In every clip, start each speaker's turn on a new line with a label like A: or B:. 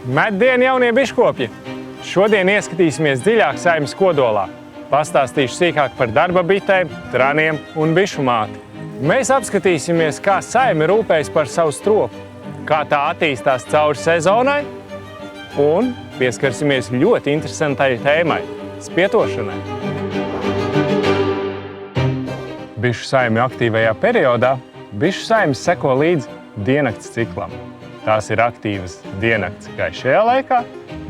A: Metdien jaunie biškopji! Šodien ieskatīsimies dziļāk saimnes kodolā. Pastāstīšu sīkāk par darba bitēm, traniem un bišu māti. Mēs apskatīsimies, kā saime rūpējas par savu stropu, kā tā attīstās cauri sezonai un pieskarsimies ļoti interesantai tēmai – spietošanai. Bišu saime aktīvajā periodā bišu saimes seko līdz diennakts ciklam. Tās ir aktīvas diennakts gaišajā laikā,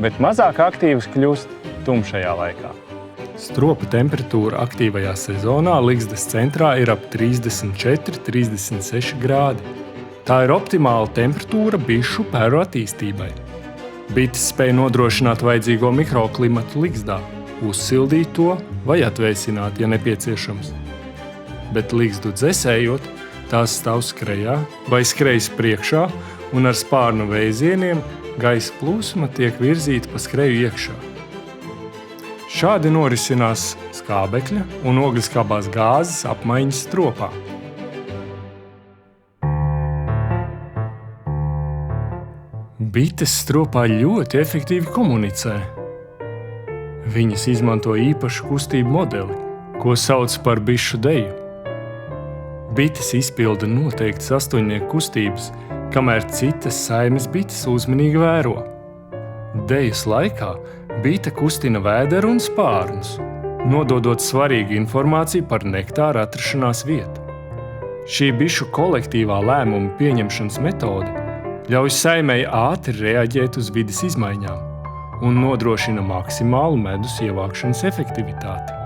A: bet mazāk aktīvas kļūst tumšajā laikā.
B: Stropa temperatūra aktīvajā sezonā ligzdas centrā ir ap 34–36 grādi. Tā ir optimāla temperatūra bišu pēru attīstībai. Bites spēj nodrošināt vajadzīgo mikroklimatu ligzdā, uzsildīt to vai atvēsināt, ja nepieciešams. Bet ligzdu dzesējot, tās stāv skrejā vai skrejas priekšā un ar spārnu vēzieniem gaisa plūsma tiek virzīta pa skreju iekšā. Šādi norisinās skābekļa un ogliskābās gāzes apmaiņas stropā. Bites stropā ļoti efektīvi komunicē. Viņas izmanto īpašu kustību modeli, ko sauc par bišu deju. Bites izpilda noteiktas astoņnieku kustības, kamēr citas saimes bites uzmanīgi vēro. Dejas laikā bite kustina vēderu un spārnus, nododot svarīgu informāciju par nektāra atrašanās vietu. Šī bišu kolektīvā lēmuma pieņemšanas metode ļauj saimei ātri reaģēt uz vides izmaiņām un nodrošina maksimālu medus ievākšanas efektivitāti.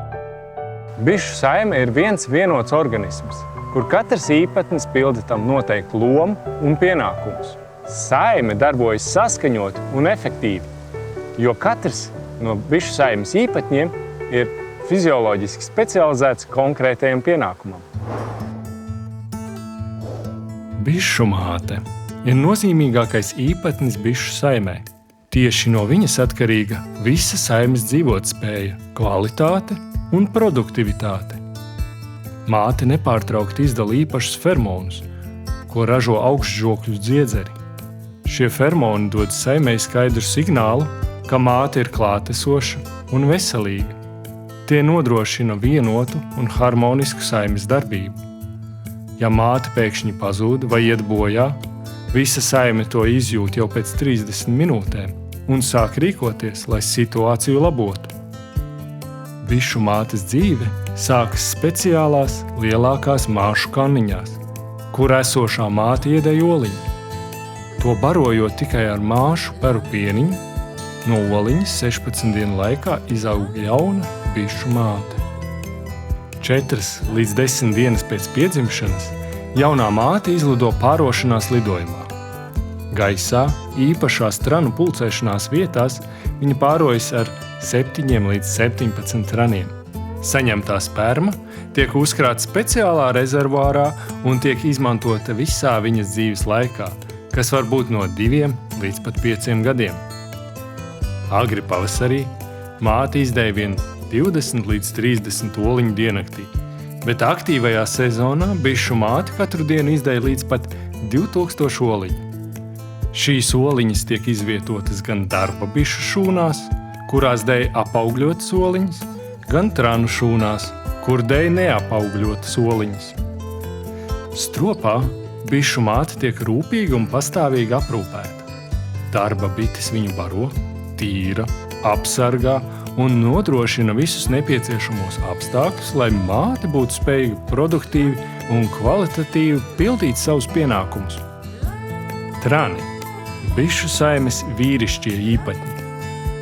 A: Bišu saime ir viens vienots organisms, kur katrs īpatnis pilda tam noteiktu lomu un pienākumus. Saime darbojas saskaņot un efektīvi, jo katrs no bišu saimes īpatņiem ir fizioloģiski specializēts konkrētajam pienākumam.
B: Bišu māte ir nozīmīgākais īpatnis bišu saimē. Tieši no viņas atkarīga visa saimes dzīvotspēja, kvalitāte un produktivitāte. Māte nepārtraukti izdala īpašus fermonus, ko ražo augšžokļu dziedzeri. Šie fermoni dod saimei skaidru signālu, ka māte ir klātesoša un veselīga. Tie nodrošina vienotu un harmonisku saimes darbību. Ja māte pēkšņi pazūd vai iet bojā, visa saime to izjūt jau pēc 30 minūtēm un sāk rīkoties, lai situāciju labotu. Bišu mātes dzīve sākas speciālās lielākās māšu kanniņās, kur esošā māte iedēj oliņu. To barojot tikai ar māšu peru pieniņu, no oliņas 16 dienu laikā izaug jauna bišu māte. 4 līdz 10 dienas pēc piedzimšanas jaunā māte izlido pārošanās lidojumā. Gaisā, īpašās tranu pulcēšanās vietās, viņa pārojas ar 7 līdz 17 traniem. Saņemtā sperma tiek uzkrāta speciālā rezervuārā un tiek izmantota visā viņas dzīves laikā, kas var būt no 2 līdz pat 5 gadiem. Agri pavasarī māte izdēj vien 20 līdz 30 oliņu diennaktī, bet aktīvajā sezonā bišu māte katru dienu izdēj līdz pat 2000 oliņu. Šīs oliņas tiek izvietotas gan darba bišu šūnās, kurās dēj apaugļotas oliņas, gan tranu šūnās, kur dēj neapaugļotas oliņas. Stropā bišu māte tiek rūpīgi un pastāvīgi aprūpēta. Darba bites viņu baro, tīra, apsargā un nodrošina visus nepieciešamos apstākļus, lai māte būtu spējīga produktīvi un kvalitatīvi pildīt savus pienākumus. Trani – bišu saimes vīrišķie īpatņi.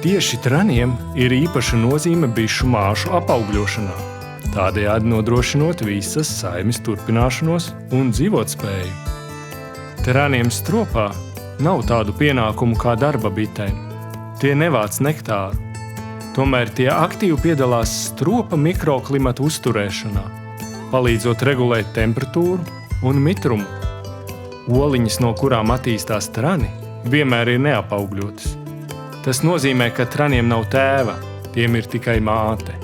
B: Tieši traniem ir īpaša nozīme bišu māšu apaugļošanā, tādējādi nodrošinot visas saimes turpināšanos un dzīvotspēju. Traniem stropā nav tādu pienākumu kā darba bitēm. Tie nevāc nektāru. Tomēr tie aktīvi piedalās stropa mikroklimata uzturēšanā, palīdzot regulēt temperatūru un mitrumu. Oliņas, no kurām attīstās trani, vienmēr ir neapaugļotas. Tas nozīmē, ka traniem nav tēva, tiem ir tikai māte.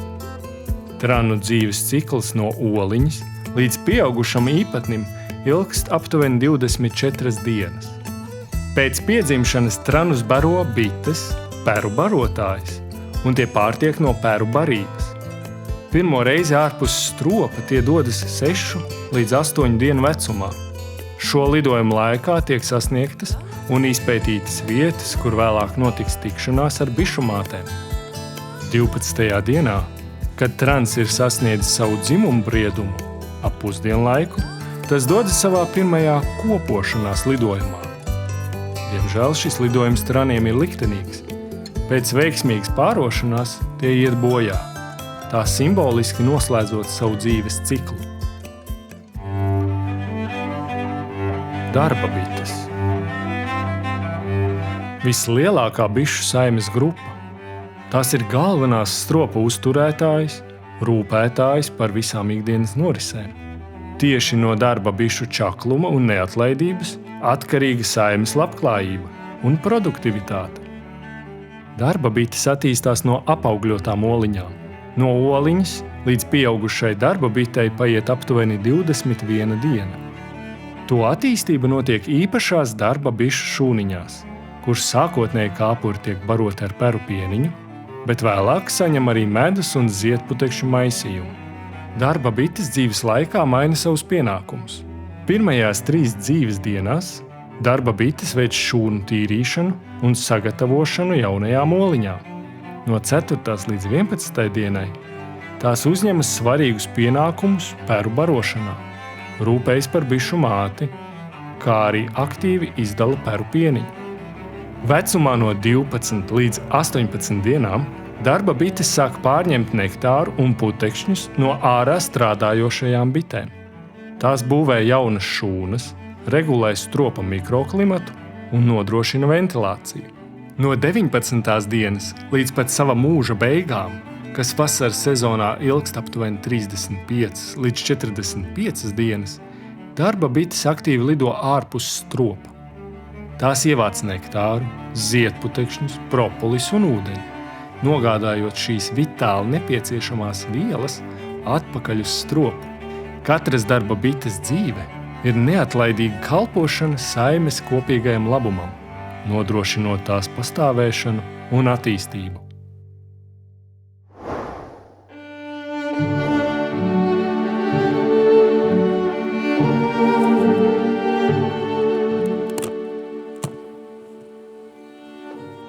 B: Tranu dzīves cikls no oliņas līdz pieaugušam īpatnim ilgst aptuveni 24 dienas. Pēc piedzimšanas tranus baro bites, peru barotājs, un tie pārtiek no peru barības. Pirmo reizi ārpus stropa tie dodas 6 līdz 8 dienu vecumā. Šo lidojumu laikā tiek sasniegtas un izpētītas vietas, kur vēlāk notiks tikšanās ar bišumātēm. 12. dienā, kad trans ir sasniedzis savu dzimumu briedumu, ap pusdienlaiku, tas dodas savā pirmajā kopošanās lidojumā. Diemžēl šis lidojums traniem ir liktenīgs. Pēc veiksmīgas pārošanās tie iet bojā, tā simboliski noslēdzot savu dzīves ciklu. Darba bites. Vislielākā bišu saimes grupa. Tās ir galvenās stropa uzturētājs, rūpētājs par visām ikdienas norisēm. Tieši no darba bišu čakluma un neatlaidības atkarīga saimes labklājība un produktivitāte. Darba bites attīstās no apaugļotām oliņām. No oliņas līdz pieaugušai darba bitei paiet aptuveni 21 diena. To attīstība notiek īpašās darba bišu šūniņās, kur sākotnēji kāpuri tiek baroti ar peru pieniņu, bet vēlāk saņem arī medus un ziedputekšņu maisījumu. Darba bites dzīves laikā maina savus pienākumus. Pirmajās 3 dzīves dienās darba bites veic šūnu tīrīšanu un sagatavošanu jaunajām oliņām. No 4. līdz 11. dienai tās uzņemas svarīgus pienākumus peru barošanā, rūpējas par bišu māti, kā arī aktīvi izdala peru pieniņu. Vecumā no 12 līdz 18 dienām darba bites sāk pārņemt nektāru un putekšņus no ārā strādājošajām bitēm. Tās būvē jaunas šūnas, regulē stropa mikroklimatu un nodrošina ventilāciju. No 19. dienas līdz pat sava mūža beigām, kas vasaras sezonā ilgst aptuveni 35 līdz 45 dienas, darba bites aktīvi lido ārpus stropa. Tās ievāc nektāru, ziedputekšņus, propolis un ūdeņu, nogādājot šīs vitāli nepieciešamās vielas atpakaļ uz stropu. Katras darba bites dzīve ir neatlaidīga kalpošana saimes kopīgajam labumam, nodrošinot tās pastāvēšanu un attīstību.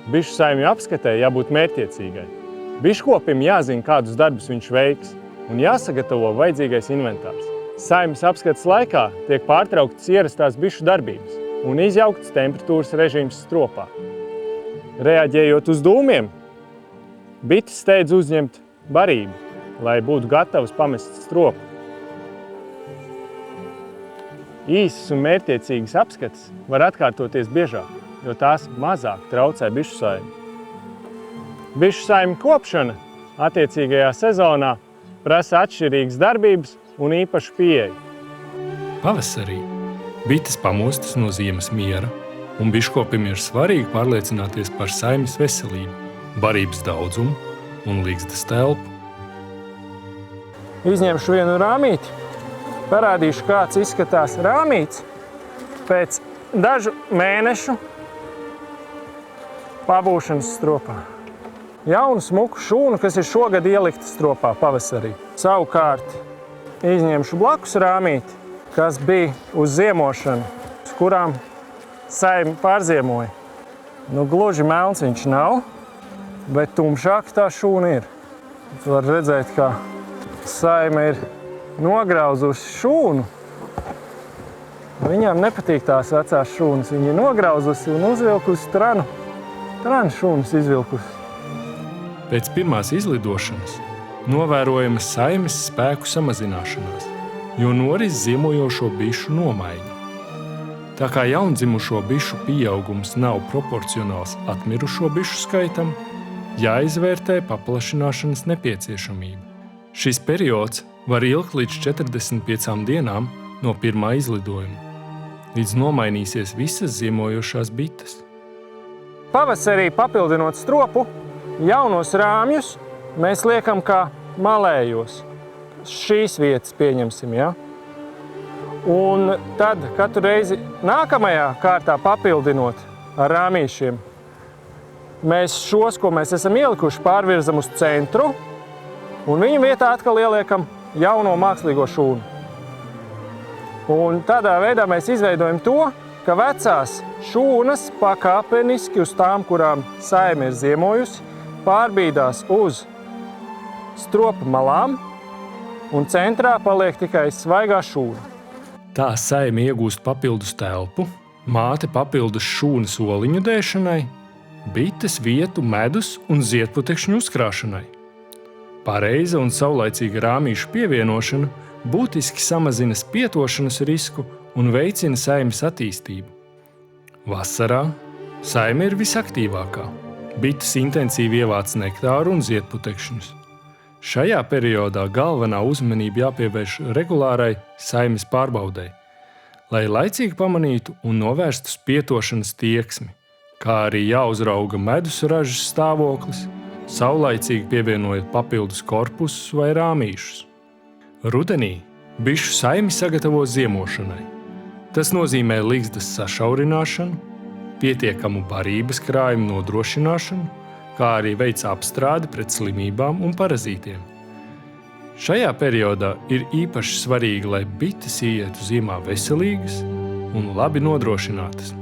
A: Bišu saimju apskatē jābūt mērķtiecīgai. Biškopim jāzina, kādus darbus viņš veiks, un jāsagatavo vajadzīgais inventārs. Saimnes apskates laikā tiek pārtrauktas ierastās bišu darbības un izjauktas temperatūras režīms stropā. Reaģējot uz dūmiem, bites steidz uzņemt barību, lai būtu gatavas pamest stropu. Īsas un mērķtiecīgas apskates var atkārtoties biežāk, jo tās mazāk traucē bišu saimi. Bišu saimju kopšana attiecīgajā sezonā prasa atšķirīgas darbības un īpašu pieeju.
B: Pavasarī bites pamostas no ziemas miera, un biškopim ir svarīgi pārliecināties par saimnes veselību, barības daudzumu un ligzdas telpu.
A: Izņemšu vienu rāmīti, parādīšu, kāds izskatās rāmīts pēc dažu mēnešu pabūšanas stropā. Jaunu smuku šūnu, kas ir šogad ielikta stropā pavasarī. Savukārt izņemšu blakus rāmīti, kas bija uz ziemošanu, uz kurām saimi pārziemoja. Gluži melns viņš nav, bet tumšāk tā šūna ir. Var redzēt, kā saime ir nograuzusi šūnu. Viņām nepatīk tās vecās šūnas. Viņa ir nograuzusi un uzvilkusi tranu šūnas izvilkusi.
B: Pēc pirmās izlidošanas novērojama saimes spēku samazināšanās, jo noris ziemojošo bišu nomaiņa. Tā kā jaundzimušo bišu pieaugums nav proporcionāls atmirušo bišu skaitam, jāizvērtē paplašināšanas nepieciešamība. Šis periods var ilgt līdz 45 dienām no pirmā izlidojuma, līdz nomainīsies visas ziemojošās bites.
A: Pavasarī papildinot stropu, jaunos rāmjus mēs liekam kā malējos. Šīs vietas pieņemsim, ja? Un tad katru reizi nākamajā kārtā papildinot, ar rāmīšiem. Mēs šos, ko mēs esam ielikuši, pārvirzam uz centru, un viņu vietā atkal ieliekam jauno mākslīgo šūnu. Un tādā veidā mēs izveidojam to, ka vecās šūnas pakāpeniski uz tām, kurām saime ir ziemojusi, pārbīdās uz stropa malām, un centrā paliek tikai svaigā šūna.
B: Tā saime iegūst papildus telpu, māte papildus šūnas oliņu dēšanai, bites vietu medus un ziedputekšņu uzkrāšanai. Pareiza un saulaicīga rāmīšu pievienošana būtiski samazina spietošanas risku un veicina saimes attīstību. Vasarā saime ir visaktīvākā. Bites intensīvi ievāc nektāru un ziedputekšņus. Šajā periodā galvenā uzmanība jāpievērš regulārai saimes pārbaudei, lai laicīgi pamanītu un novērstu spietošanas tieksmi, kā arī jāuzrauga medus ražas stāvoklis, saulaicīgi pievienojot papildus korpusus vai rāmīšus. Rudenī bišu saimi sagatavo ziemošanai. Tas nozīmē ligzdas sašaurināšanu, pietiekamu barības krājumu nodrošināšanu, kā arī veic apstrādi pret slimībām un parazītiem. Šajā periodā ir īpaši svarīgi, lai bites ietu ziemā veselīgas un labi nodrošinātas.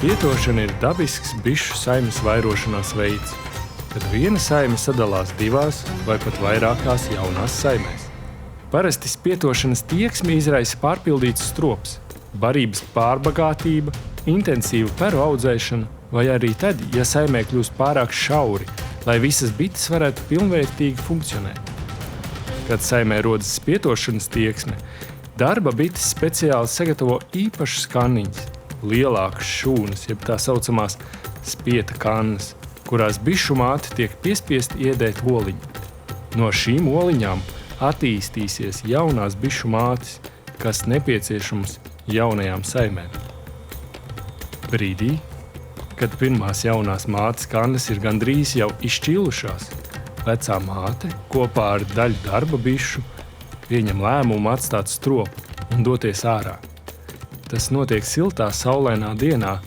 B: Spietošana ir dabisks bišu saimes vairošanās veids, kad viena saime sadalās divās vai pat vairākās jaunās saimēs. Parasti spietošanas tieksmi izraisa pārpildīts strops, barības pārbagātība, intensīva peru audzēšana vai arī tad, ja saimē kļūst pārāk šauri, lai visas bites varētu pilnvērtīgi funkcionēt. Kad saimē rodas spietošanas tieksme, darba bites speciāli sagatavo īpašas kanniņas, lielākas šūnas, jeb tā saucamās spieta kannas, kurās bišu māte tiek piespiesta iedēt oliņu. No šīm oliņām attīstīsies jaunās bišu mātes, kas nepieciešams jaunajām saimēm. Brīdī, kad pirmās jaunās mātes kannas ir gandrīz jau izšķilušās, vecā māte kopā ar daļu darba bišu pieņem lēmumu atstāt stropu un doties ārā. Tas notiek siltā saulainā dienā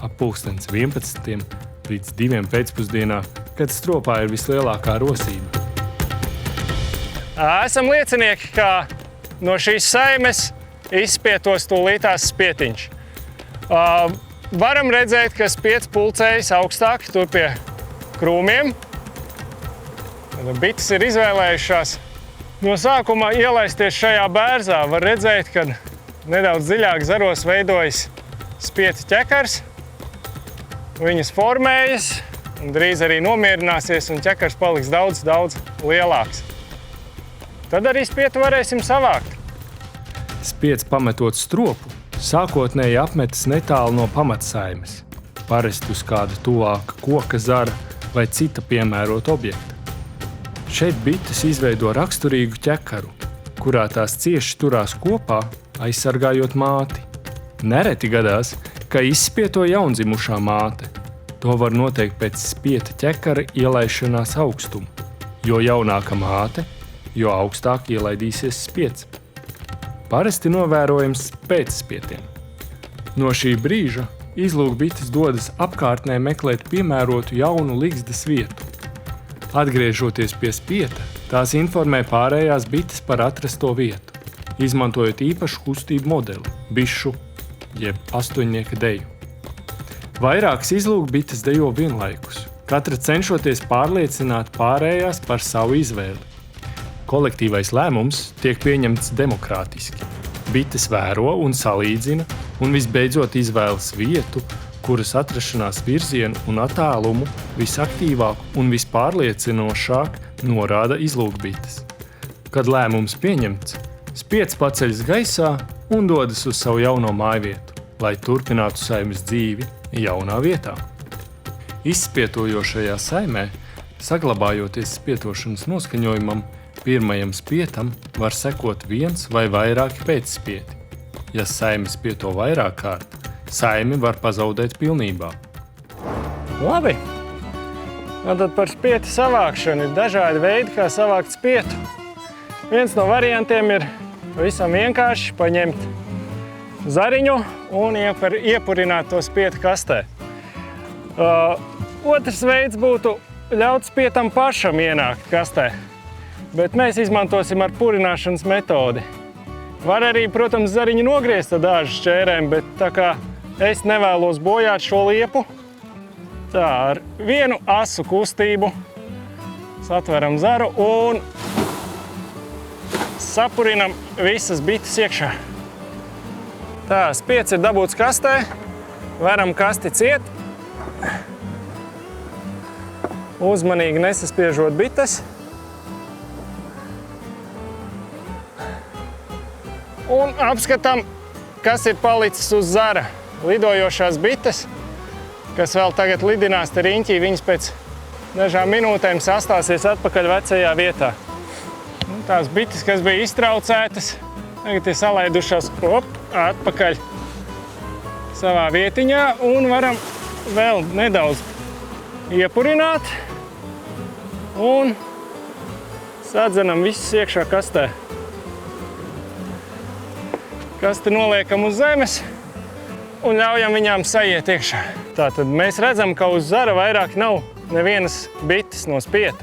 B: ap 11. līdz 2. pēcpusdienā, kad stropā ir vislielākā rosība.
A: Esam liecinieki, ka no šīs saimes izspietos tūlītās spietiņš. Varam redzēt, ka spiets pulcējas augstāk tur pie krūmiem. Bites ir izvēlējušās no sākuma ielaisties šajā bērzā. Var redzēt, ka nedaudz dziļāk zaros veidojas spieta ķekars. Viņas formējas un drīz arī nomierināsies un ķekars paliks daudz lielāks. Tad arī spietu varēsim savākt.
B: Spiets pametot stropu, sākotnēji apmetas netālu no pamatsaimes, parasti uz kāda tuvāka koka zara vai cita piemērota objekta. Šeit bites izveido raksturīgu ķekaru, kurā tās cieši turās kopā, aizsargājot māti. Nereti gadās, ka izspieto jaundzimušā māte. To var noteikt pēc spieta ķekara ielaišanās augstuma. Jo jaunāka māte, jo augstāk ielaidīsies spiets. Parasti novērojams pēc spietiem. No šī brīža izlūkbites dodas apkārtnē meklēt piemērotu jaunu ligzdas vietu. Atgriežoties pie spieta, tās informē pārējās bites par atrasto vietu, izmantojot īpašu kustību modeli, bišu, jeb astoņnieka deju. Vairākas izlūkbites dejo vienlaikus, katra cenšoties pārliecināt pārējās par savu izvēli. Kolektīvais lēmums tiek pieņemts demokrātiski. Bites vēro un salīdzina, un visbeidzot izvēlas vietu, kuras atrašanās virzienu un attālumu visaktīvāk un vispārliecinošāk norāda izlūkbites. Kad lēmums pieņemts, spiets paceļas gaisā un dodas uz savu jauno mājvietu, lai turpinātu saimes dzīvi jaunā vietā. Izspietojošajā saimē, saglabājoties spietošanas noskaņojumam, pirmajam spietam var sekot viens vai vairāki pēcspieti. Ja saime spieto vairāk kārt, saimi var pazaudēt pilnībā.
A: Labi. Un tad par spieti savākšanu ir dažādi veidi, kā savākt spietu. Viens no variantiem ir pavisam vienkārši paņemt zariņu un iepurināt to spietu kastē. Otrs veids būtu ļaut spietam pašam ienākt kastē, bet mēs izmantosim ar purināšanas metodi. Var arī, protams, zariņu nogriezt ar dāžu šķērēm, bet tā kā es nevēlos bojāt šo liepu, tā ar vienu asu kustību satveram zaru un sapurinam visas bites iekšā. Tā, spiets ir dabūts kastē, varam kasti ciet. Uzmanīgi nesaspiežot bites. Un apskatām, kas ir palicis uz zara. Lidojošās bites, kas vēl tagad lidinās te riņķī, viņas pēc dažām minūtēm sastāsies atpakaļ vecajā vietā. Un tās bites, kas bija iztraucētas, tagad ir salaidušās atpakaļ savā vietiņā un varam vēl nedaudz iepurināt un sadzenam visus iekšā kastē. Kasti noliekam uz zemes un ļaujam viņām saiet iekšā. Tātad mēs redzam, ka uz zara vairāk nav nevienas bites no spieta.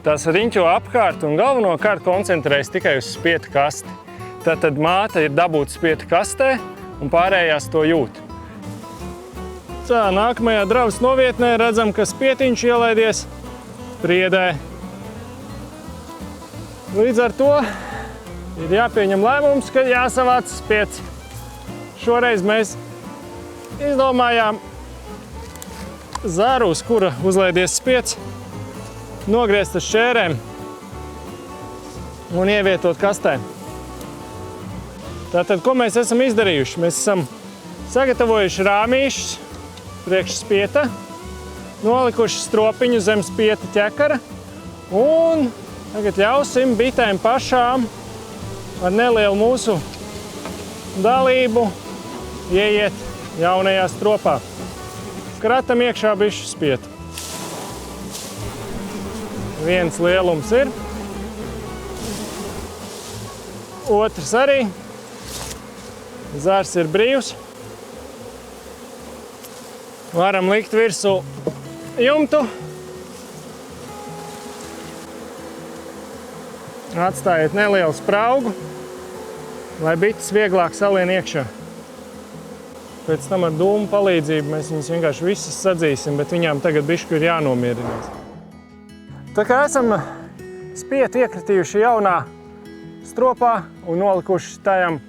A: Tās riņķo apkārt un galvenokārt koncentrējas tikai uz spieta kasti. Tātad māte ir dabūta spieta kastē un pārējās to jūt. Tā, nākamajā dravas novietnē redzam, ka spietiņš ielaidies priedē. Līdz ar to ir jāpieņem lēmums, ka jāsavāc spiets. Šoreiz mēs izdomājām zaru, uz kura uzlaidies spiets, nogriezt ar šķērēm un ievietot kastē. Tātad, ko mēs esam izdarījuši? Mēs esam sagatavojuši rāmīšus priekš spieta, nolikuši stropiņu zem spieta ķekara un tagad ļausim bitēm pašām ar nelielu mūsu dalību ieiet jaunajā stropā. Kratam iekšā bišķi spietu. Viens lielums ir. Otrs arī. Zars ir brīvs. Varam likt virsū jumtu. Atstājiet nelielu spraugu, lai bites vieglāk salien iekšā. Pēc tam ar dūmu palīdzību mēs viņus vienkārši visas sadzīsim, bet viņām tagad bišķi ir jānomierinās. Tā kā esam spietu iekritījuši jaunā stropā un nolikuši tajam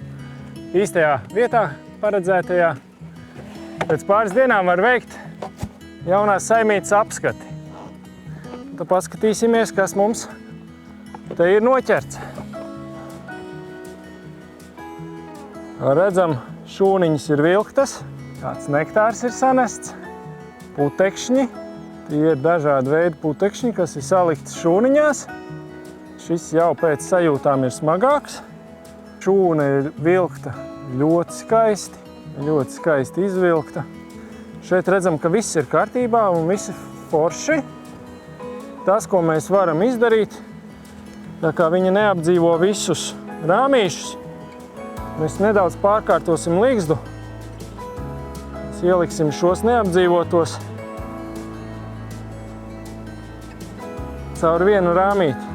A: īstajā vietā paredzētajā, pēc pāris dienām var veikt jaunās saimītes apskati. Tad paskatīsimies, kas mums te ir noķerts. Redzam, šūniņas ir vilktas, kāds nektārs ir sanests, putekšņi. Tie ir dažādi veidi putekšņi, kas ir saliktas šūniņās. Šis jau pēc sajūtām ir smagāks. Šūna ir vilkta ļoti skaisti izvilkta. Šeit redzam, ka viss ir kārtībā un visi forši. Tas, ko mēs varam izdarīt, tā kā viņa neapdzīvo visus rāmīšus, mēs nedaudz pārkārtosim ligzdu. Mēs ieliksim šos neapdzīvotos caur vienu rāmīti.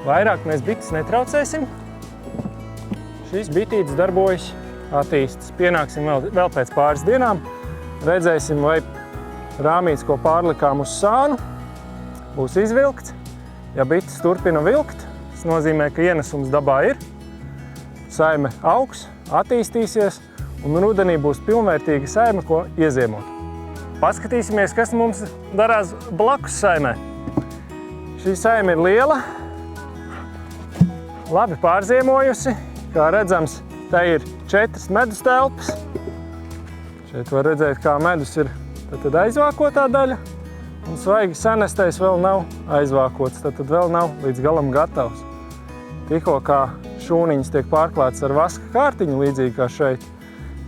A: Vairāk mēs bites netraucēsim. Šīs bitītes darbojas, attīstas. Pienāksim vēl pēc pāris dienām. Redzēsim, vai rāmīts, ko pārlikām uz sānu, būs izvilkts. Ja bites turpina vilkt, tas nozīmē, ka ienesums dabā ir. Saime augs, attīstīsies un rudenī būs pilnvērtīga saime, ko ieziemot. Paskatīsimies, kas mums darās blakus saimē. Šī saime ir liela, labi pārziemojusi. Kā redzams, te ir 4 medus telpas. Šeit var redzēt, kā medus ir tad aizvākotā daļa. Un svaigi sanestais vēl nav aizvākots, tad vēl nav līdz galam gatavs. Tikko kā šūniņas tiek pārklātas ar vaska kārtiņu, līdzīgi kā šeit,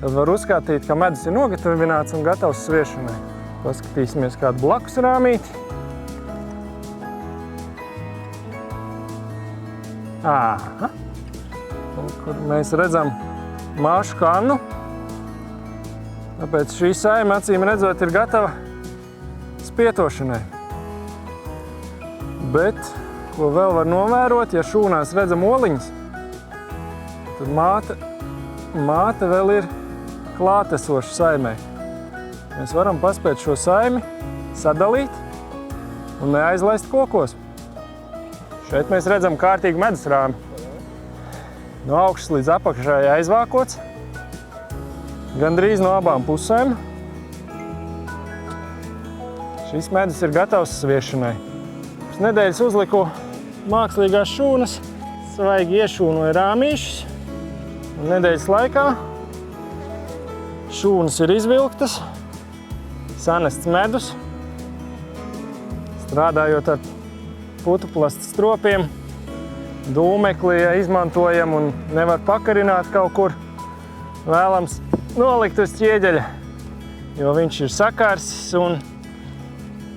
A: tad var uzskatīt, ka medus ir nogatavināts un gatavs sviešanai. Paskatīsimies kādu blakus rāmīti. Aha. Un, kur mēs redzam māšu kannu. Tāpēc šī saime, acīm redzot, ir gatava spietošanai. Bet, ko vēl var novērot, ja šūnās redzam oliņas, tad māte vēl ir klātesoša saimē. Mēs varam paspēt šo saimi sadalīt un neaizlaist kokos. Šeit mēs redzam kārtīgu medus rāmi. No augšas līdz apakšai aizvākots, gandrīz no abām pusēm. Šis medus ir gatavs sviešanai. Pirms nedēļas uzliku mākslīgās šūnas, svaigi iešūnoju rāmīšus. Un nedēļas laikā šūnas ir izvilktas, sanests medus. Strādājot ar putuplasta stropiem, dūmekli izmantojam un nevar pakarināt kaut kur, vēlams nolikt uz ķieģeļa, jo viņš ir sakārsis un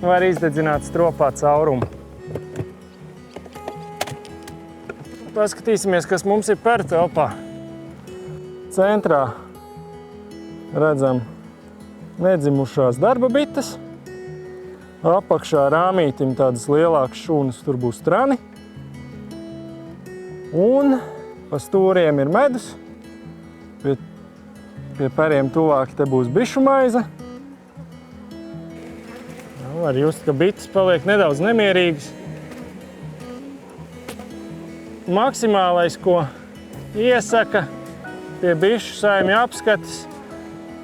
A: var izdedzināt stropā caurumu. Paskatīsimies, kas mums ir peru telpā. Centrā redzam nedzimušās darba bites. Apakšā rāmītim tādas lielākas šūnas, tur būs trani. Un pa stūriem ir medus. Pie periem tuvāk te būs bišu maize. Var just, ka bites paliek nedaudz nemierīgas. Maksimālais, ko iesaka pie bišu saimju apskates,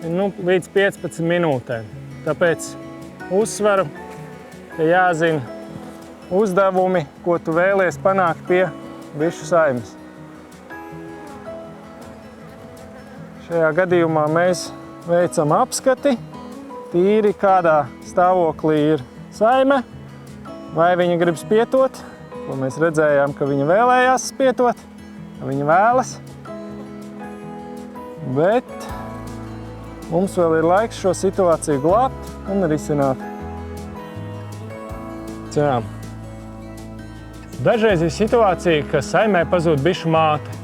A: ir līdz 15 minūtēm. Tāpēc uzsveru, ka jāzina uzdevumi, ko tu vēlies panākt pie bišu saimes. Šajā gadījumā mēs veicam apskati, tīri kādā stāvoklī ir saime, vai viņa grib spietot, ko mēs redzējām, ka viņa vēlējās spietot, ka viņa vēlas. Bet mums vēl ir laiks šo situāciju glābt un risināt. Jā. Dažreiz ir situācija, ka saimē pazūd bišu māte.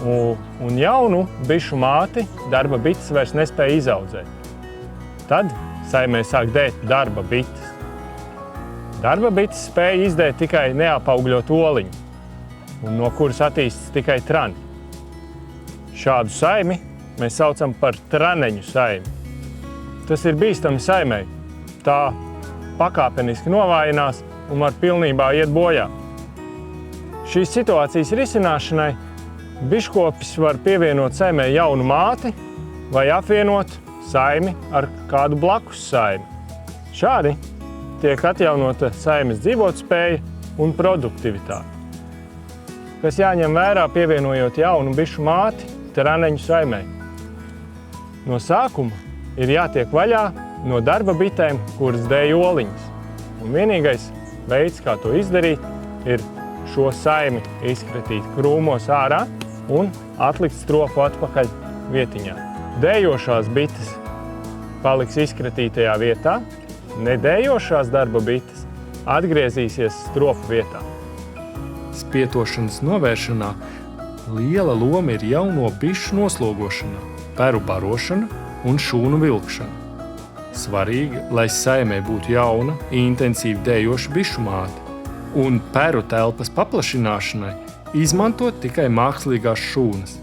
A: Un jaunu bišu māti darba bites vairs nespēja izaudzēt. Tad saimē sāk dēt darba bites. Darba bites spēja izdēt tikai neapaugļot oliņu, un no kuras attīstas tikai trani. Šādu saimi mēs saucam par traneņu saimi. Tas ir bīstami saimei. Tā pakāpeniski novājinās un var pilnībā iet bojā. Šīs situācijas risināšanai biškopis var pievienot saimē jaunu māti vai apvienot saimi ar kādu blakus saimi. Šādi tiek atjaunota saimes dzīvotspēja un produktivitāte. Kas jāņem vērā, pievienojot jaunu bišu māti traneņu saimē. No sākuma ir jātiek vaļā no darba bitēm, kuras dēj oliņas. Un vienīgais veids, kā to izdarīt, ir šo saimi izkratīt krūmos ārā un atlikt stropu atpakaļ vietiņā. Dējošās bites paliks izkratītajā vietā, nedējošās darba bites atgriezīsies stropu vietā.
B: Spietošanas novēršanā liela loma ir jauno bišu noslogošana, peru barošana un šūnu vilkšana. Svarīgi, lai saimē būtu jauna, intensīvi dējoša bišu māte, un peru telpas paplašināšanai izmantot tikai mākslīgās šūnas.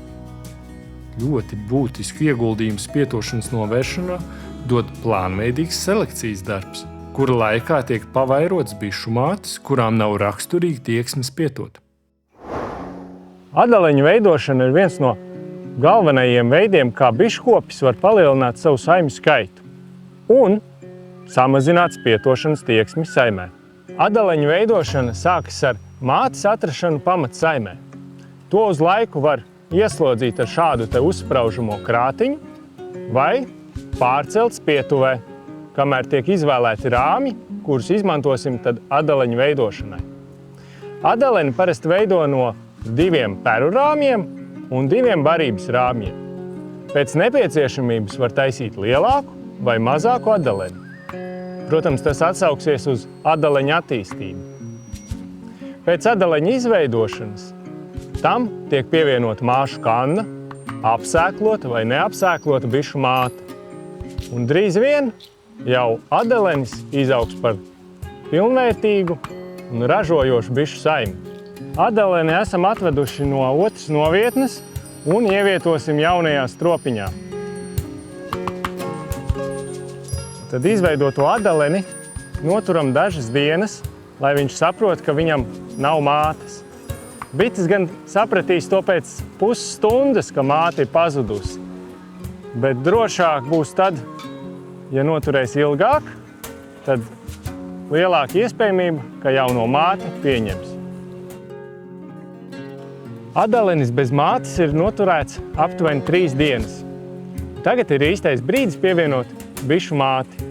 B: Ļoti būtisku ieguldījumu spietošanas novēršanā dod plānveidīgs selekcijas darbs, kura laikā tiek pavairots bišu mātes, kurām nav raksturīga tieksme spietot.
A: Adaleņu veidošana ir viens no galvenajiem veidiem, kā biškopis var palielināt savu saimju skaitu un samazināt spietošanas tieksmi saimē. Adaleņu veidošana sākas ar mātes atrašanu pamat saimē. To uz laiku var ieslodzīt ar šādu te uzspraužamo krātiņu vai pārcelt spietuvē, kamēr tiek izvēlēti rāmi, kurus izmantosim tad adaleņu veidošanai. Adaleņi parasti veido no 2 peru rāmjiem un 2 barības rāmjiem. Pēc nepieciešamības var taisīt lielāku vai mazāku adaleņu. Protams, tas atsauksies uz adaleņa attīstību. Pēc adaleņa izveidošanas tam tiek pievienota māšu kanna, apsēklota vai neapsēklota bišu māte. Un drīz vien jau adalenis izaugs par pilnvērtīgu un ražojošu bišu saimi. Adaleni esam atveduši no otras novietnes un ievietosim jaunajā stropiņā. Tad izveidoto adaleni noturam dažas dienas, lai viņš saprot, ka viņam nav mātes. Bites gan sapratīs to pēc pusstundas, ka māte ir pazudusi. Bet drošāk būs tad, ja noturēs ilgāk, tad lielāka iespējamība, ka jauno māti pieņems. Adalenis bez mātes ir noturēts aptuveni 3 dienas. Tagad ir īstais brīdis pievienot bišu māti.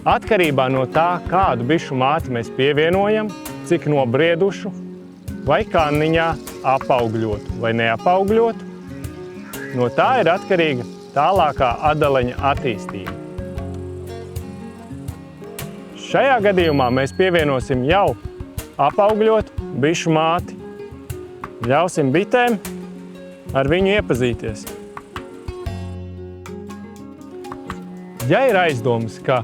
A: Atkarībā no tā, kādu bišu māti mēs pievienojam, cik nobriedušu, vai kanniņā apaugļotu vai neapaugļotu, no tā ir atkarīga tālākā adaleņa attīstība. Šajā gadījumā mēs pievienosim jau apaugļotu bišu māti. Ļausim bitēm ar viņu iepazīties. Ja ir aizdomas, ka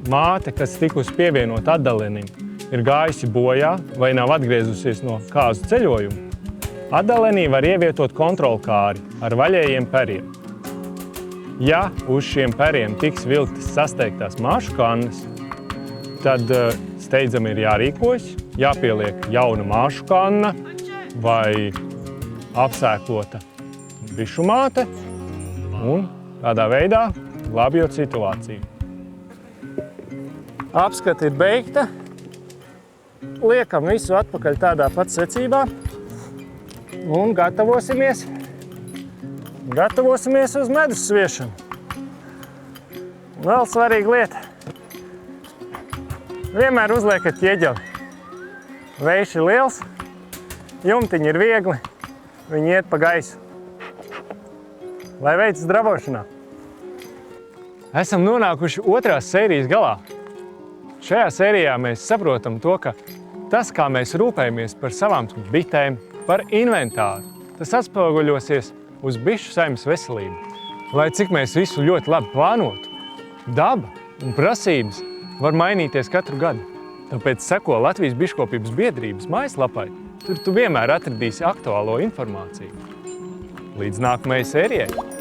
A: māte, kas tikusi pievienota adalenim, ir gājusi bojā vai nav atgriezusies no kāzu ceļojuma, adalenī var ievietot kontrolkāri ar vaļējiem periem. Ja uz šiem periem tiks vilktas sasteigtās māšu kannas, tad steidzami ir jārīkojas, jāpieliek jauna māšu kanna vai apsēklota bišu māte un tādā veidā glābjot situāciju. Apskata ir beigta. Liekam visu atpakaļ tādā pat secībā un gatavosimies uz medus sviešanu. Vēl svarīga lieta. Vienmēr uzliekat ķieģeli. Vējš ir liels, jumtiņi ir viegli, viņi iet pa gaisu. Lai veicas drabošanā. Esam nonākuši 2. sērijas galā. Šajā sērijā mēs saprotam to, ka tas, kā mēs rūpējamies par savām bitēm, par inventāru, tas atspoguļosies uz bišu saimes veselību. Lai cik mēs visu ļoti labi plānotu, daba un prasības var mainīties katru gadu. Tāpēc seko Latvijas biškopības biedrības mājaslapai, tur tu vienmēr atradīsi aktuālo informāciju. Līdz nākamajai sērijai!